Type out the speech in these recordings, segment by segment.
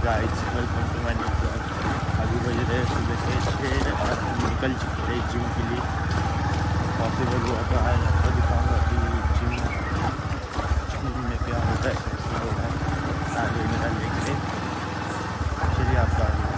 Guys welcome to my new blog. अभी बज रहे सुबह के 6 और निकल चुके हैं जिम के लिए। पॉसिबल हुआ तो आज आपको दिखाऊंगा कि जिम में क्या होता है, कैसे होता है, आगे निकालने के लिए। चलिए आपको आगे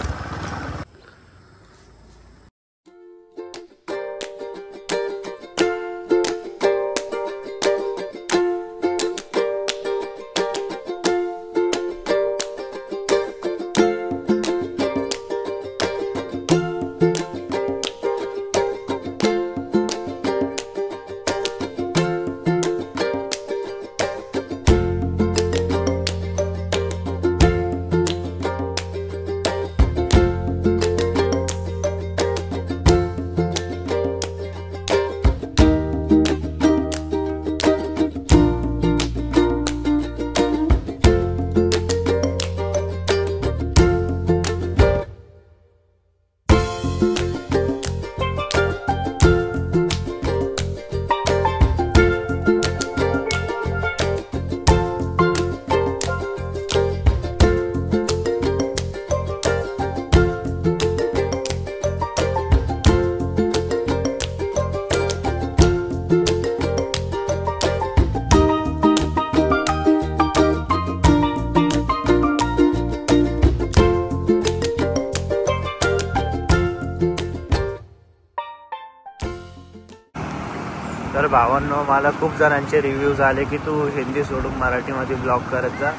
तर भावांनो, मला खूप जणांचे रिव्ह्यूज आले की तू हिंदी सोडून मराठीमध्ये ब्लॉग करत जा.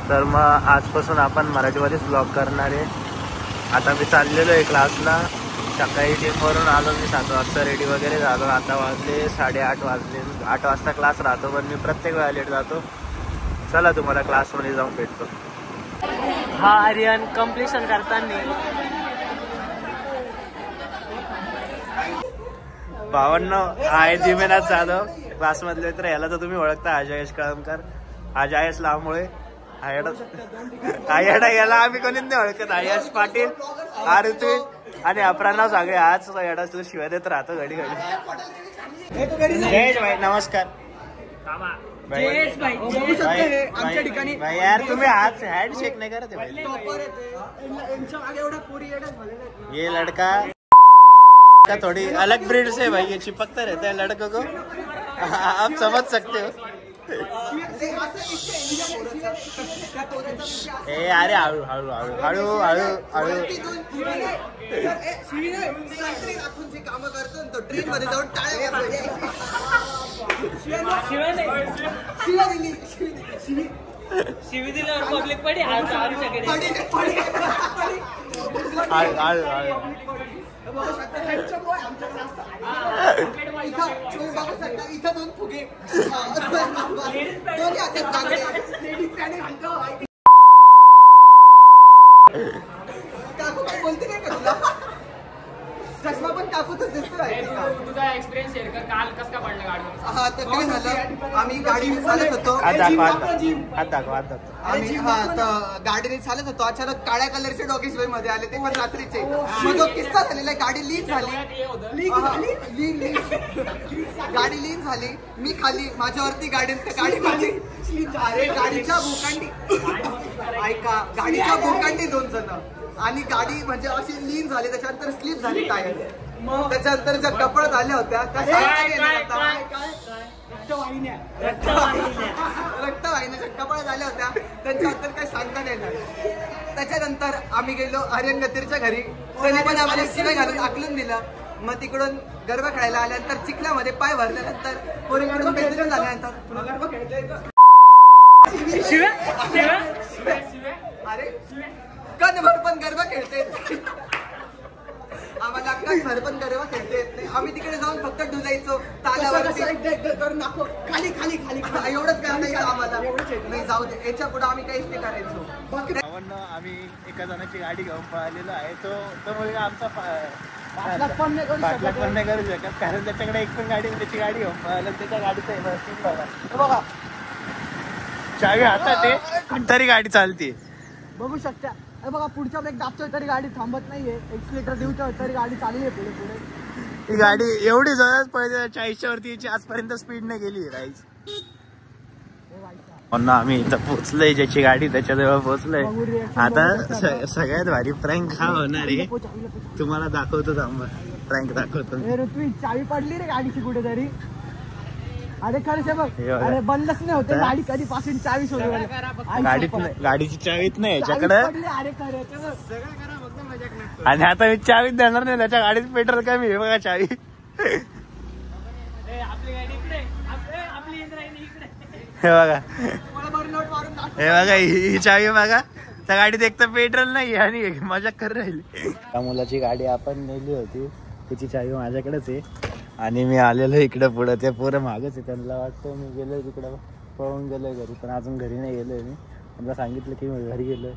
तर मग आजपासून आपण मराठीमध्येच ब्लॉग करणार आहे. आता मी चाललेलो आहे क्लासला. सकाळी जिमवरून आलो मी 7 वाजता, रेडी वगैरे झालो. आता वाजले 8:30 वाजले. 8 वाजता क्लास राहतो, पण मी प्रत्येक वेळा लेट जातो. चला तुम्हाला क्लासमध्ये जाऊन भेटतो. हा आर्यन कम्प्लिशन करताना भावांनो आहे जिमेनाथ जाधव क्लासमधले. तर याला तर तुम्ही ओळखता, अजयश कळमकर. अजयश लांबमुळे आयडा याला आम्ही कोणीच नाही ओळखत. आयश पाटील, आरुती आणि अप्रानाव सागळे. आज याडा तुला शिवाय देत राहतो घडी घडी. जयेश भाई नमस्कार. भाई यार तुम्ही आज हँडशेक नाही करत भाई. ये लड़का का थोड़ी अलग ब्रीड से भाई, ये चिपकता रहता है लड़कों को. आप समझ सकते हो. ए अरे हळू हळू हळू हळू हळू हळू. काम करतो तो ट्रेन मध्ये जाऊन टाळ्या शिवी दिल्यावर पब्लिक पडी हळू हळू हळू. इथं 2 फुगे काकू काय बोलते काय का तुला? चष्मा पण काकूच दिसतो. तुझा एक्सपिरियन्स शेअर कर. काल कसं का पडलं गाडीवर? हा तर काय झालं, आम्ही गाडीने चालत होतो. हात दाखव. आम्ही गाडीने चालत होतो. अचानक काळ्या कलरचे डॉगीज वे मध्ये आले, ते पण रात्रीचे. मग जो किस्सा झालेला आहे, गाडी लीन झाली. गाडी लीन झाली. मी खाली, माझ्यावरती गाडी माझी. अरे गाडीच्या भोकांडी ऐका, गाडीच्या भोकांडी 2 जण. आणि गाडी म्हणजे अशी लीन झाली. त्याच्यानंतर स्लिप झाली टायर. त्याच्यानंतर ज्या कपड्यात आल्या होत्या त्या रक्तवाहिन्याच्या कपड्यात आल्या होत्या, त्यांच्याबद्दल काही सांगता नाही येणार. त्याच्यानंतर आम्ही गेलो आर्यन गतीरच्या घरी. त्यांनी पण आम्हाला शिवाय घालून आकलून दिलं. मग तिकडून गरबा खेळायला आल्यानंतर चिखल्यामध्ये पाय भरल्यानंतर पोरीकडून बेदरून झाल्यानंतर अरे कण भर पण गरबा खेळते. आम्हाला कण भर पण गरबा खेळते. आम्ही तिकडे जाऊन फक्त डुलायचो तालावर. खाली खाली खाली एवढंच करायचं आम्हाला. नाही जाऊ दे, याच्या पुढे आम्ही काहीच नाही करायचो. आम्ही एका जणाची गाडी घेऊन पळालेलो आहे. तो म्हणजे आमचा पाठलाग पण नाही करू शकत, कारण त्याच्याकडे एक पण गाडी, त्याची गाडी घेऊन पळाला. त्याच्या गाडीचं बघा, चावी हातात आहे तरी गाडी चालते. बघू शकता. बघा पुढचा ब्रेक दाबतोय तरी गाडी थांबत नाहीये. एक्सिलेटर देऊतोय तरी गाडी चालली आहे पुढे पुढे. ही गाडी एवढी जोरात पळते, 40च्या वरती आजपर्यंत स्पीड नाही गेली. राईस पुन्हा आम्ही इथं पोहोचलोय, ज्याची गाडी त्याच्याजवळ पोहोचलोय. आता सगळ्यात भारी प्रँक हा होणार आहे, तुम्हाला दाखवतो. थांबा, प्रँक दाखवतो. चावी पडली रे गाडीची कुठेतरी. अरे खरंच बघ, अरे बंदच नाही होते गाडी कधीपासून. चावी सोडून गाडीची चावीच नाही याच्याकडे. आणि आता मी चावीच देणार नाही, त्याच्या गाडीत पेट्रोल कमी आहे. बघा चावी, हे बघा, हे बघा, ही चावी बघा. त्या गाडीत एक तर पेट्रोल नाही आणि मजा कर राहिली. त्या मुलाची गाडी आपण नेली होती, त्याची चावी माझ्याकडेच आहे. आणि मी आलेलो इकडे पुढं, ते पोरं मागच आहे. त्यांना वाटतं मी गेलोय तिकडं, पळून गेलोय घरी, पण अजून घरी नाही गेलोय. मी त्यांना सांगितलं की मी घरी गेलोय.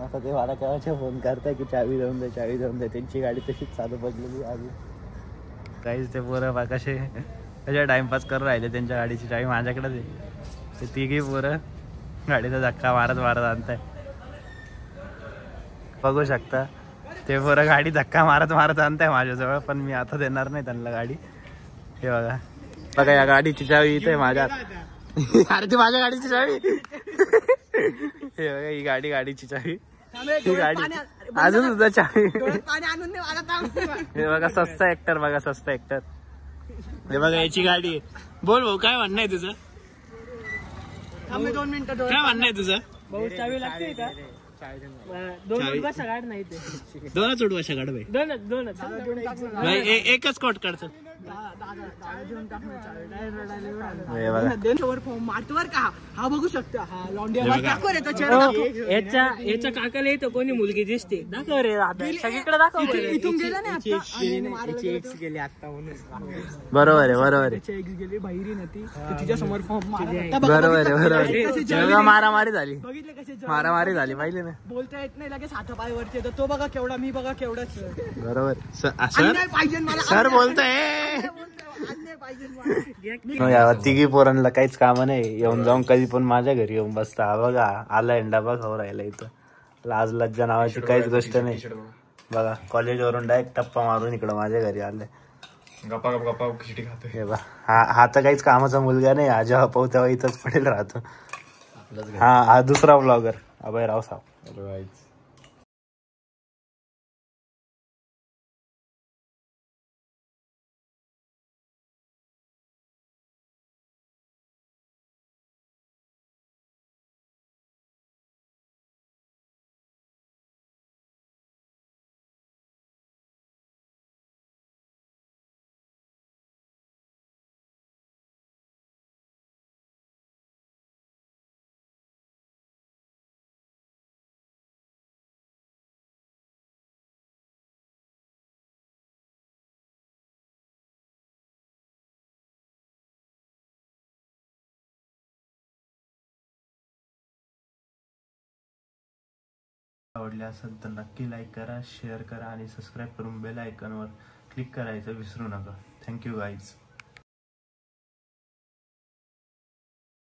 आता ते मला केव्हाच्या फोन करताय की चावी देऊन दे, चावी देऊन दे. त्यांची गाडी तशीच चालू पडलेली आधी. काहीच ते पोरं बा कसे त्याच्या टाइमपास करून राहिले. त्यांच्या गाडीची चावी माझ्याकडेच आहे. ते तिघी पोरं गाडीचा धक्का मारत मारत आणताय, बघू शकता. ते पोरं गाडी धक्का मारत मारत आणताय माझ्याजवळ, पण मी आता देणार नाही त्यांना गाडी. हे बघा, बघा या गाडीची चावी इथे माझ्या. अरे ती माझ्या गाडीची चावी. हे बघा, ही गाडीची चावी. ही गाडी अजून सुद्धा चावी. हे बघा, सस्ता ऍक्टर, बघा सस्ता ऍक्टर. हे बघा याची गाडी. बोल भाऊ, काय म्हणणं आहे तुझं? 2 मिनिटं. काय म्हणणं आहे तुझं? चावी लागते का? दोनच गाड नाही ते. दोनच उडवाशा गाड भाई. दोनच एकच कोट काढतो. मार्टवर का हा बघू शकता. याच्या काकाला येतो कोणी मुलगी दिसते, दाखव रे. सगळीकडे दाखव. इथून गेला ना बरोबर आहे, बरोबर आहे. गेली बहिरी नव्हती तिच्या समोर फॉर्म. बरोबर आहे, बरोबर आहे. मारामारी झाली, बघितलं कसे मारामारी झाली, पाहिले ना. बोलता येत नाही, लगेच हातापायवरती येतो. तो बघा केवढा, मी बघा केवढाच. बरोबर पाहिजे मला. सर बोलतोय. तिघी पोरांना काहीच काम नाही, येऊन जाऊन कधी पण माझ्या घरी येऊन बसता. हा बघा, आला डबा खाऊ राहिला इथं. लाज लज्जा नावाची काहीच गोष्ट नाही. बघा, कॉलेजवरून डायरेक्ट टप्पा मारून इकडं माझ्या घरी आलंय. गप्पा गप्पा खिचडी खातोय. हे बा, हा तर काहीच कामाचा मुलगा नाही. हा जेव्हा पाहू तेव्हा इथंच पडेल राहतो. हा दुसरा ब्लॉगर अभय राव साहेब. आवडले असेल तर नक्की लाईक करा, शेअर करा आणि सबस्क्राईब करून बेल आयकॉनवर क्लिक करायचं विसरू नका. Thank you guys.